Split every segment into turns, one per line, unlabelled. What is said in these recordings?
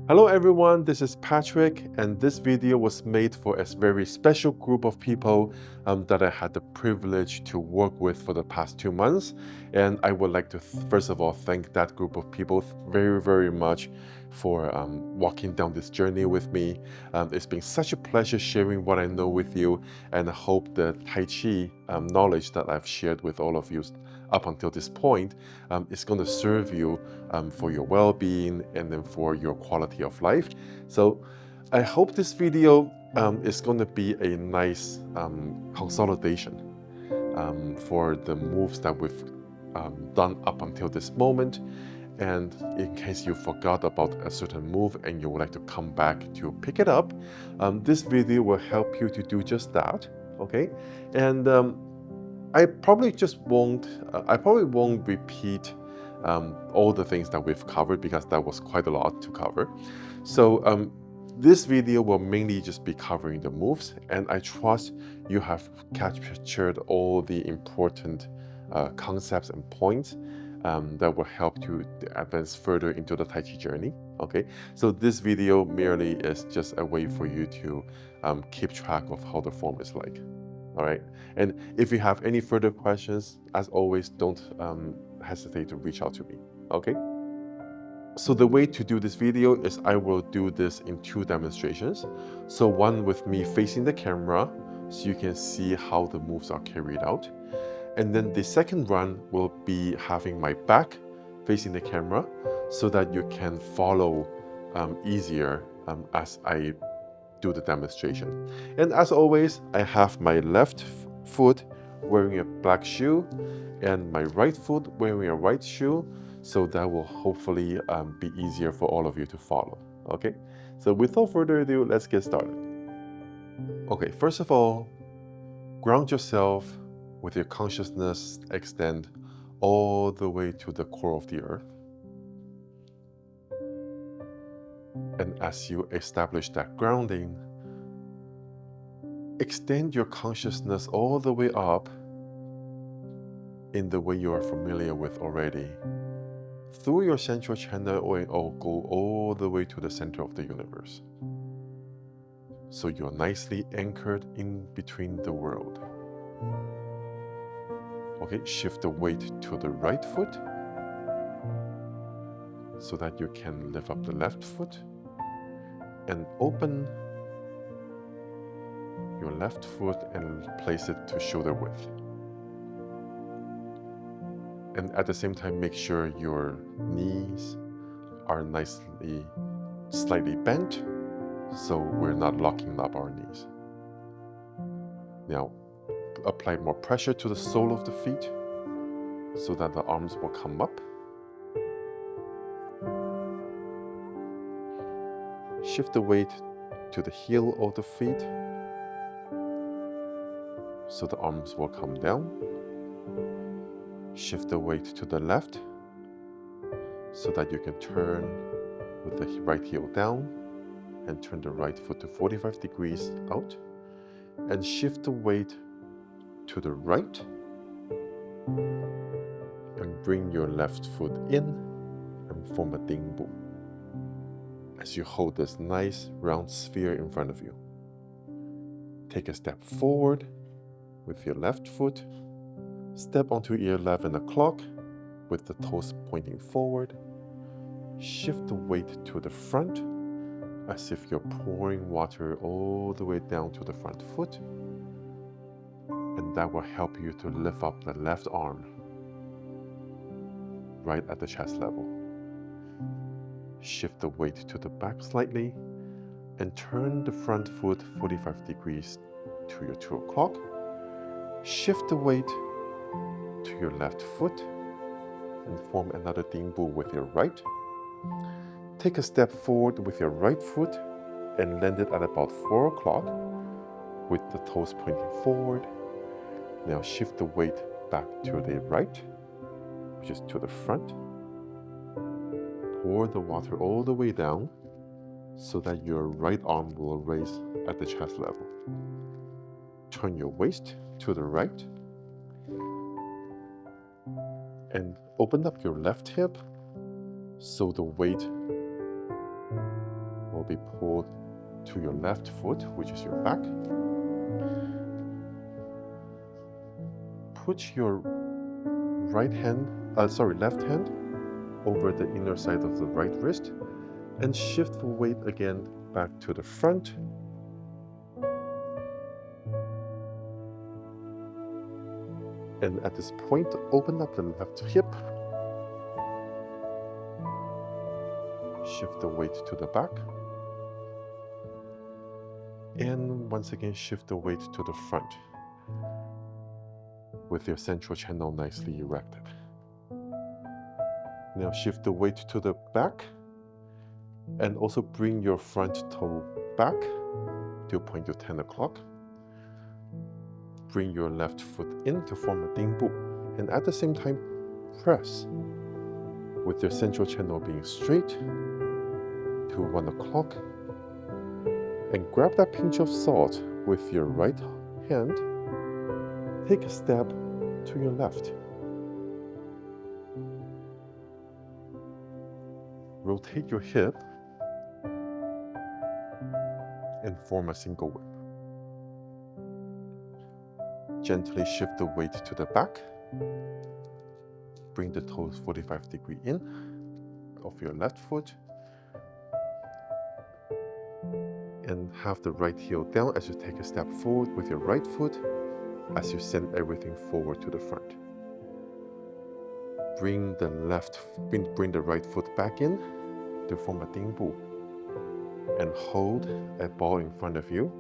Hello everyone, this is Patrick, and this video was made for a very special group of people that I had the privilege to work with for the past 2 months. And I would like to first of all thank that group of people very much for walking down this journey with me. It's been such a pleasure sharing what I know with you, and I hope the Tai Chi knowledge that I've shared with all of you up until this point is going to serve you for your well-being and then for your quality of life. So I hope this video is going to be a nice consolidation for the moves that we've done up until this moment. And in case you forgot about a certain move and you would like to come back to pick it up, this video will help you to do just that. Okay, and I probably won't repeat all the things that we've covered because that was quite a lot to cover. So this video will mainly just be covering the moves, and I trust you have captured all the important concepts and points that will help you to advance further into the Tai Chi journey. Okay, so this video merely is just a way for you to keep track of how the form is like. All right, and if you have any further questions, as always, don't hesitate to reach out to me. Okay, so the way to do this video is I will do this in 2 demonstrations. So one with me facing the camera, so you can see how the moves are carried out. And then the second run will be having my back facing the camera so that you can follow easier as I do the demonstration. And as always, I have my left foot wearing a black shoe and my right foot wearing a white shoe, so that will hopefully be easier for all of you to follow. Okay, so without further ado, let's get started. Okay, first of all, ground yourself with your consciousness extend all the way to the core of the earth. And as you establish that grounding, extend your consciousness all the way up in the way you are familiar with already, through your central channel, or go all the way to the center of the universe. So you're nicely anchored in between the world. Okay, shift the weight to the right foot so that you can lift up the left foot and open your left foot and place it to shoulder width. And at the same time, make sure your knees are slightly bent, so we're not locking up our knees. Now, apply more pressure to the sole of the feet so that the arms will come up. Shift the weight to the heel of the feet so the arms will come down. Shift the weight to the left so that you can turn with the right heel down and turn the right foot to 45 degrees out. And shift the weight to the right and bring your left foot in and form a ding bu as you hold this nice round sphere in front of you. Take a step forward with your left foot. Step onto ear 11 o'clock with the toes pointing forward. Shift the weight to the front as if you're pouring water all the way down to the front foot. And that will help you to lift up the left arm right at the chest level. Shift the weight to the back slightly and turn the front foot 45 degrees to your 2 o'clock. Shift the weight to your left foot and form another ding bu with your right. Take a step forward with your right foot and land it at about 4 o'clock with the toes pointing forward. Now shift the weight back to the right, which is to the front. Pour the water all the way down so that your right arm will raise at the chest level. Turn your waist to the right and open up your left hip so the weight will be pulled to your left foot, which is your back. Put your left hand over the inner side of the right wrist and shift the weight again back to the front. And at this point, open up the left hip. Shift the weight to the back. And once again, shift the weight to the front with your central channel nicely erected. Now shift the weight to the back and also bring your front toe back to point to 10 o'clock. Bring your left foot in to form a Dingbu, and at the same time, press with your central channel being straight to 1 o'clock, and grab that pinch of salt with your right hand. Take a step to your left. Rotate your hip and form a single whip. Gently shift the weight to the back. Bring the toes 45-degree in of your left foot. And have the right heel down as you take a step forward with your right foot as you send everything forward to the front. Bring the right foot back in to form a Dingbu. And hold a ball in front of you.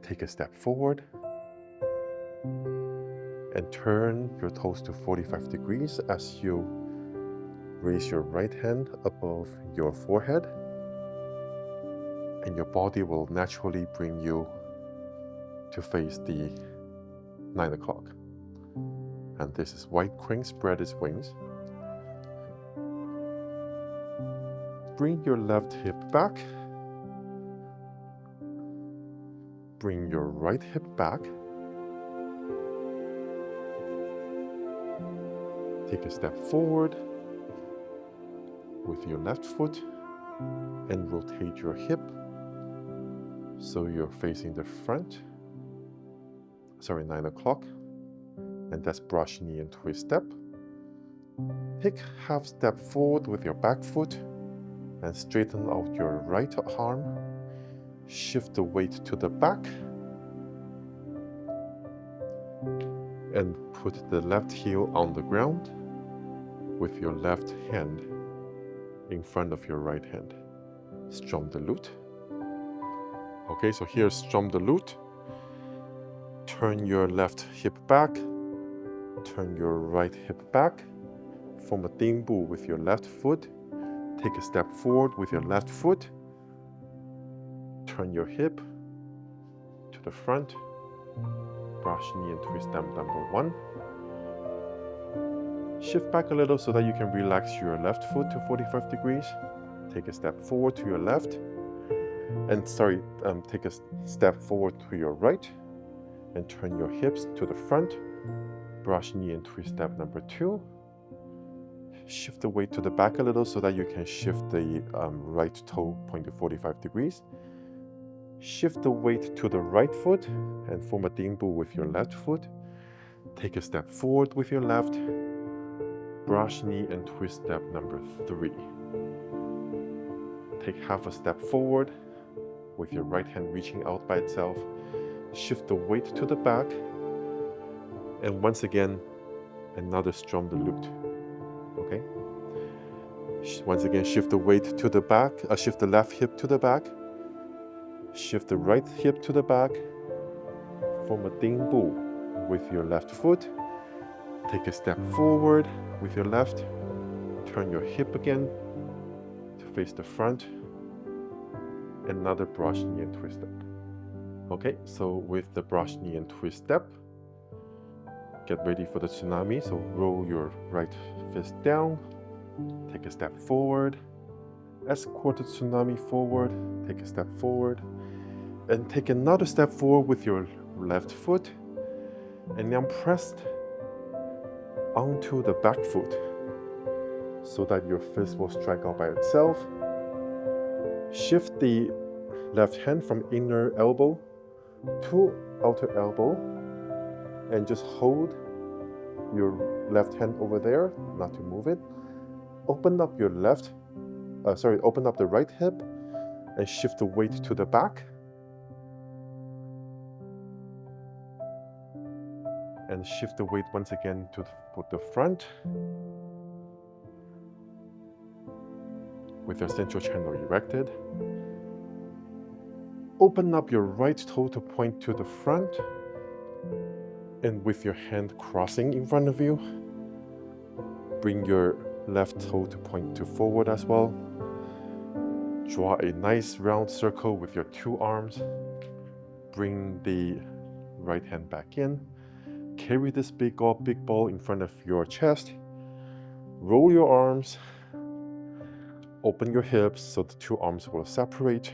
Take a step forward. And turn your toes to 45 degrees as you raise your right hand above your forehead, and your body will naturally bring you to face the 9 o'clock. And this is white crane spread its wings. Bring your left hip back. Bring your right hip back. Take a step forward with your left foot and rotate your hip so you're facing the front. 9 o'clock. And that's brush knee and twist step. Take half step forward with your back foot and straighten out your right arm. Shift the weight to the back and put the left heel on the ground with your left hand in front of your right hand. Strum the lute. Okay, so here's strum the lute. Turn your left hip back. Turn your right hip back. Form a Dingbu with your left foot. Take a step forward with your left foot. Turn your hip to the front. Brush knee and twist step number 1. Shift back a little so that you can relax your left foot to 45 degrees. Take a step forward to your left. And take a step forward to your right. And turn your hips to the front. Brush knee and twist step number 2. Shift the weight to the back a little so that you can shift the right toe point to 45 degrees. Shift the weight to the right foot and form a Dingbu with your left foot. Take a step forward with your left. Brush knee and twist step number 3. Take half a step forward with your right hand reaching out by itself. Shift the weight to the back. And once again, another strum the lute. Okay? Once again, shift the weight to the back. Shift the left hip to the back. Shift the right hip to the back. Form a Dingbu with your left foot. Take a step forward with your left. Turn your hip again to face the front. Another brush knee and twist step. Okay, so with the brush knee and twist step, get ready for the tsunami. So roll your right fist down. Take a step forward. Escort the tsunami forward. Take a step forward. And take another step forward with your left foot. And now press onto the back foot so that your fist will strike out by itself. Shift the left hand from inner elbow to outer elbow and just hold your left hand over there, not to move it. Open up your open up the right hip and shift the weight to the back. And shift the weight once again to the front with your central channel erected. Open up your right toe to point to the front, and with your hand crossing in front of you, bring your left toe to point to forward as well. Draw a nice round circle with your two arms. Bring the right hand back in. Carry this big ball in front of your chest. Roll your arms. Open your hips so the two arms will separate.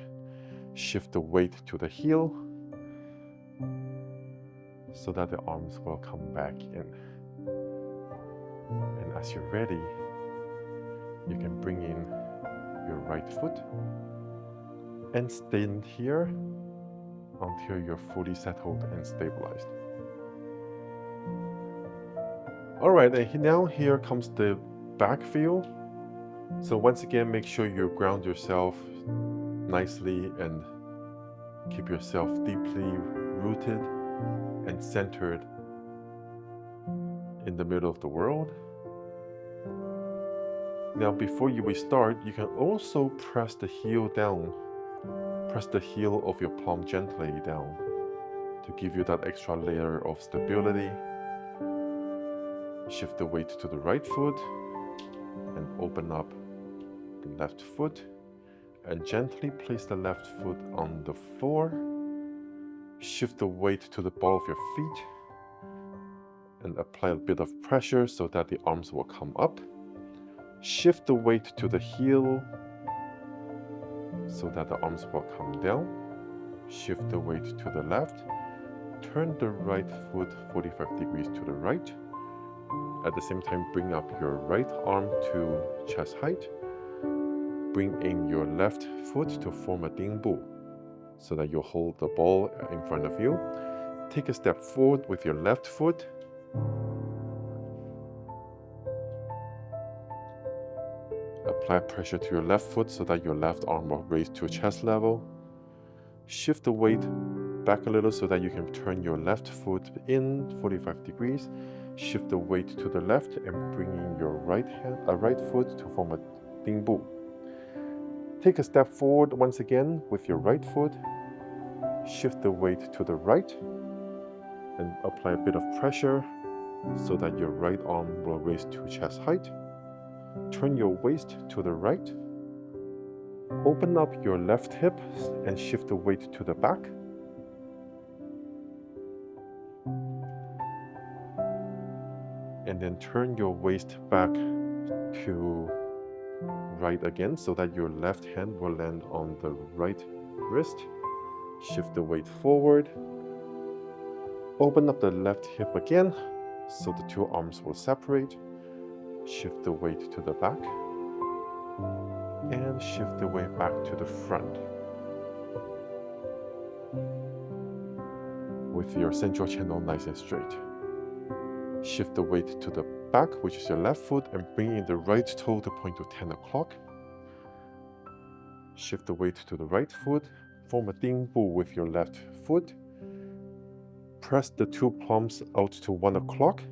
Shift the weight to the heel so that the arms will come back in. And as you're ready, you can bring in your right foot and stand here until you're fully settled and stabilized. All right, and now here comes the back feel. So once again, make sure you ground yourself nicely and keep yourself deeply rooted and centered in the middle of the world. Now, before we start, you can also press the heel down. Press the heel of your palm gently down to give you that extra layer of stability. Shift the weight to the right foot and open up the left foot and gently place the left foot on the floor. Shift the weight to the ball of your feet and apply a bit of pressure so that the arms will come up. Shift the weight to the heel so that the arms will come down. Shift the weight to the left. Turn the right foot 45 degrees to the right. At the same time, bring up your right arm to chest height. Bring in your left foot to form a Dingbu so that you hold the ball in front of you. Take a step forward with your left foot. Apply pressure to your left foot so that your left arm will raise to chest level. Shift the weight back a little so that you can turn your left foot in 45 degrees. Shift the weight to the left and bring in your right foot to form a Dingbu. Take a step forward once again with your right foot. Shift the weight to the right and apply a bit of pressure so that your right arm will raise to chest height. Turn your waist to the right. Open up your left hip and shift the weight to the back. And then turn your waist back to right again so that your left hand will land on the right wrist. Shift the weight forward. Open up the left hip again so the two arms will separate. Shift the weight to the back and shift the weight back to the front. With your central channel nice and straight. Shift the weight to the back, which is your left foot, and bring in the right toe to point to 10 o'clock. Shift the weight to the right foot. Form a Dingbu with your left foot. Press the two palms out to 1 o'clock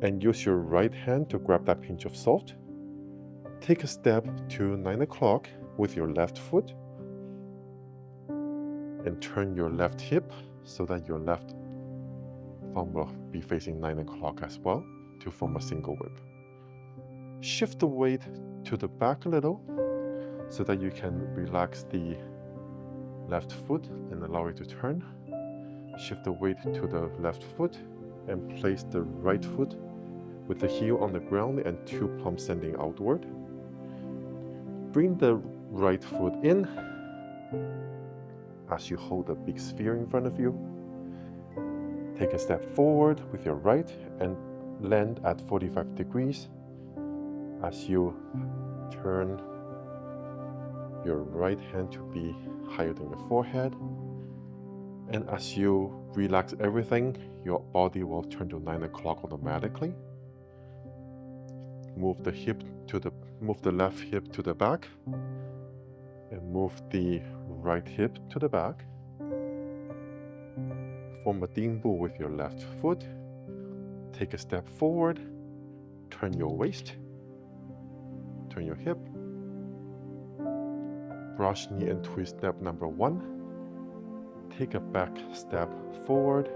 and use your right hand to grab that pinch of salt. Take a step to 9 o'clock with your left foot and turn your left hip so that your left thumb will be facing 9 o'clock as well to form a single whip. Shift the weight to the back a little so that you can relax the left foot and allow it to turn. Shift the weight to the left foot and place the right foot with the heel on the ground and two palms sending outward. Bring the right foot in as you hold a big sphere in front of you. Take a step forward with your right and land at 45 degrees as you turn your right hand to be higher than your forehead. And as you relax everything, your body will turn to 9 o'clock automatically. Move the left hip to the back, and move the right hip to the back. Form a Dingbu with your left foot. Take a step forward, turn your waist, turn your hip. Brush knee and twist step number 1. Take a back step forward,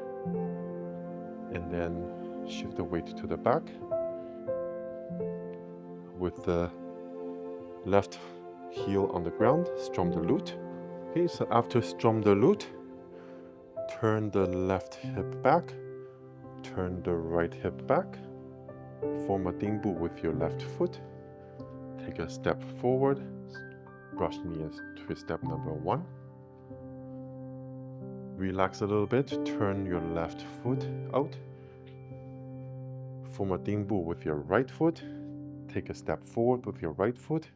and then shift the weight to the back. With the left heel on the ground, strum the lute. Okay, so after strum the lute, turn the left hip back, turn the right hip back, form a Dingbu with your left foot, take a step forward, brush knee and twist step number 1. Relax a little bit, turn your left foot out, form a Dingbu with your right foot, take a step forward with your right foot,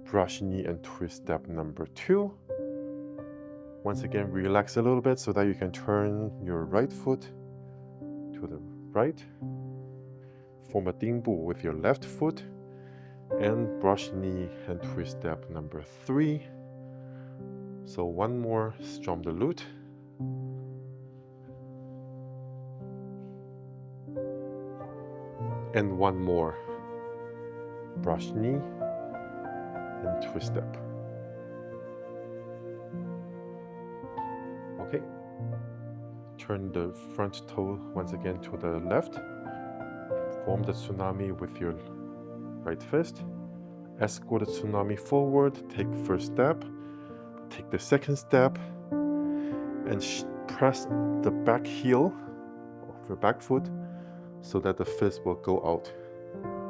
brush knee and twist step number 2. Once again, relax a little bit so that you can turn your right foot to the right, form a Dingbu with your left foot, and brush knee and twist step number 3. So one more, strum the lute. And one more, brush knee and twist step. Okay, turn the front toe once again to the left, form the tsunami with your right fist, escort the tsunami forward, take first step, take the second step, and press the back heel of your back foot so that the fist will go out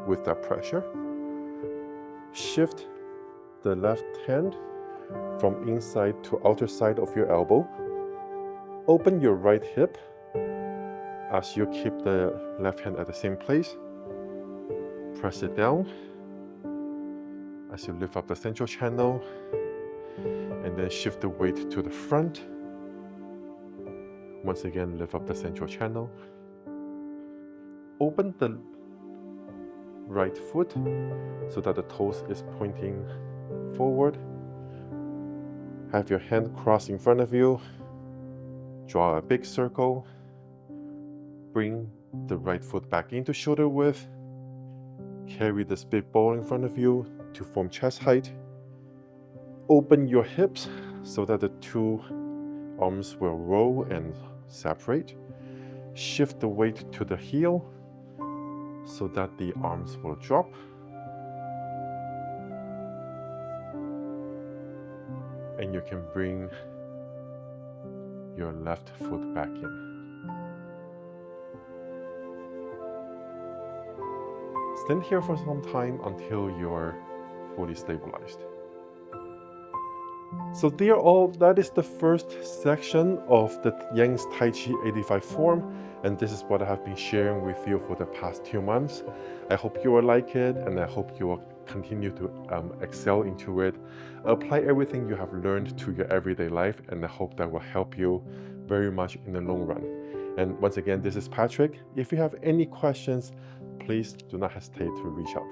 with that pressure. Shift the left hand from inside to outer side of your elbow. Open your right hip as you keep the left hand at the same place. Press it down as you lift up the central channel, and then shift the weight to the front. Once again, lift up the central channel. Open the right foot so that the toes is pointing forward. Have your hand crossed in front of you. Draw a big circle. Bring the right foot back into shoulder width. Carry this big ball in front of you to form chest height. Open your hips so that the two arms will roll and separate. Shift the weight to the heel so that the arms will drop. And you can bring your left foot back in. Stand here for some time until you're fully stabilized. So that is the first section of the Yang's Tai Chi 85 form, and this is what I have been sharing with you for the past 2 months. I hope you will like it, and I hope you will continue to excel into it. Apply everything you have learned to your everyday life, and I hope that will help you very much in the long run. And once again, this is Patrick. If you have any questions, please do not hesitate to reach out.